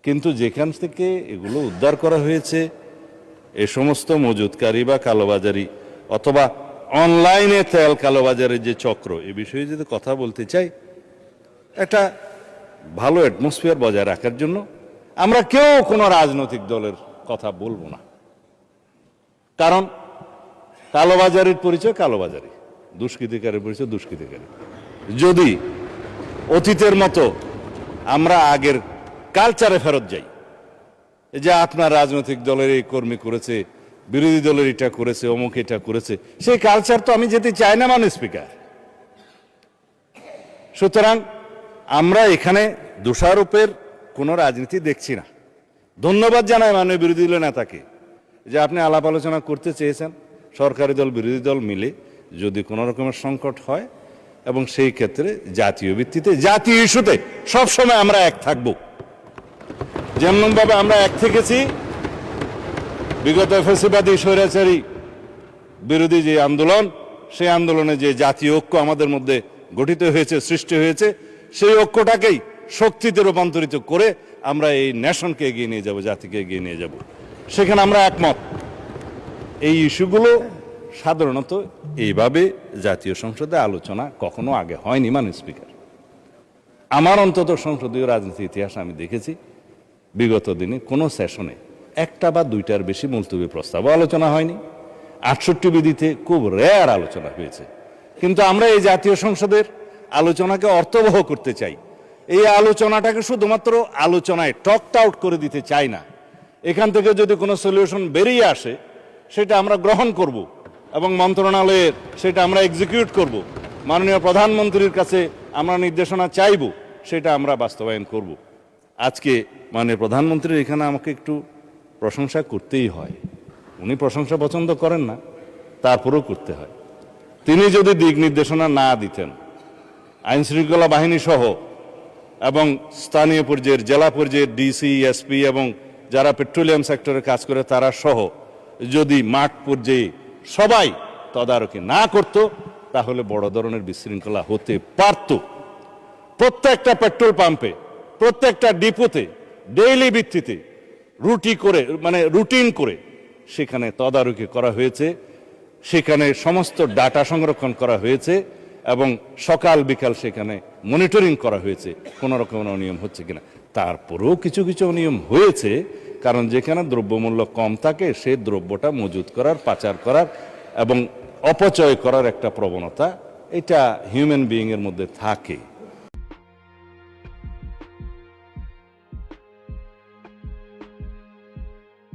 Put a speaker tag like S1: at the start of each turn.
S1: কিন্তু যেখান থেকে এগুলো উদ্ধার করা হয়েছে এ সমস্ত মজুতকারী বা কালোবাজারি অথবা অনলাইনে তেল কালোবাজারের যে চক্র এ বিষয়ে যদি কথা বলতে চাই, একটা ভালো অ্যাটমসফিয়ার বজায় রাখার জন্য আমরা কেউ কোনো রাজনৈতিক দলের কথা বলবো না। কারণ কালোবাজারির পরিচয় কালোবাজারি, দুষ্কৃতিকারের পরিচয় দুষ্কৃতিকারী। যদি অতীতের মতো আমরা আগের কালচারে ফেরত যাই, যে আপনার রাজনৈতিক দলের এই কর্মী করেছে, বিরোধী দলের এটা করেছে, অমুক এটা করেছে, সেই কালচার তো আমি যেতে চাই না মাননীয় স্পিকার। সুতরাং আমরা এখানে দোষারোপের কোনো রাজনীতি দেখছি না। ধন্যবাদ জানাই মাননীয় বিরোধী দলের নেতাকে যে আপনি আলাপ আলোচনা করতে চেয়েছেন সরকারি দল বিরোধী দল মিলে, যদি কোনো রকমের সংকট হয় এবং সেই ক্ষেত্রে জাতীয় ভিত্তিতে জাতীয় ইস্যুতে সবসময় আমরা এক থাকব। যেমনভাবে আমরা এক থেকেছি বিগত ফ্যাসিবাদী স্বৈরাচারী বিরোধী যে আন্দোলন, সেই আন্দোলনে যে জাতীয় ঐক্য আমাদের মধ্যে গঠিত হয়েছে, সৃষ্টি হয়েছে, সেই ঐক্যটাকেই শক্তিতে রূপান্তরিত করে আমরা এই নেশনকে এগিয়ে নিয়ে যাব, জাতিকে এগিয়ে নিয়ে যাব। সেখানে আমরা একমত। এই ইস্যুগুলো সাধারণত এইভাবে জাতীয় সংসদে আলোচনা কখনো আগে হয়নি মাননীয় স্পিকার। আমার অন্তত সংসদীয় রাজনীতির ইতিহাস আমি দেখেছি বিগত দিনে কোনো সেশনে একটা বা দুইটার বেশি মুলতবি প্রস্তাবও আলোচনা হয়নি। 68 বিধিতে খুব রেয়ার আলোচনা হয়েছে। কিন্তু আমরা এই জাতীয় সংসদের আলোচনাকে অর্থবহ করতে চাই। এই আলোচনাটাকে শুধুমাত্র আলোচনায় টকড আউট করে দিতে চাই না। এখান থেকে যদি কোনো সলিউশন বেরিয়ে আসে সেটা আমরা গ্রহণ করব এবং মন্ত্রণালয়ের সেটা আমরা এক্সিকিউট করব। মাননীয় প্রধানমন্ত্রীর কাছে আমরা নির্দেশনা চাইব, সেটা আমরা বাস্তবায়ন করব। আজকে মাননীয় প্রধানমন্ত্রীর এখানে আমাকে একটু প্রশংসা করতেই হয়। উনি প্রশংসা পছন্দ করেন না, তারপরেও করতে হয়। তিনি যদি দিক নির্দেশনা না দিতেন, আইনশৃঙ্খলা বাহিনী সহ এবং স্থানীয় পর্যায়ের জেলা পর্যায়ের ডিসি, এসপি এবং যারা পেট্রোলিয়াম সেক্টরে কাজ করে তারা সহ যদি মাঠ পর্যায়ে সবাই তদারকি না করত, তাহলে বড় ধরনের বিশৃঙ্খলা হতে পারত। প্রত্যেকটা পেট্রোল পাম্পে, প্রত্যেকটা ডিপোতে ডেইলি ভিত্তিতে রুটিন করে সেখানে তদারকি করা হয়েছে, সেখানে সমস্ত ডাটা সংরক্ষণ করা হয়েছে এবং সকাল বিকাল সেখানে মনিটরিং করা হয়েছে কোনো রকমের অনিয়ম হচ্ছে কিনা। তারপরেও কিছু কিছু অনিয়ম হয়েছে, কারণ যেখানে দ্রব্যমূল্য কম থাকে সেই দ্রব্যটা মজুত করার, পাচার করার এবং অপচয় করার একটা প্রবণতা এটা হিউম্যান বিইং এর মধ্যে থাকে।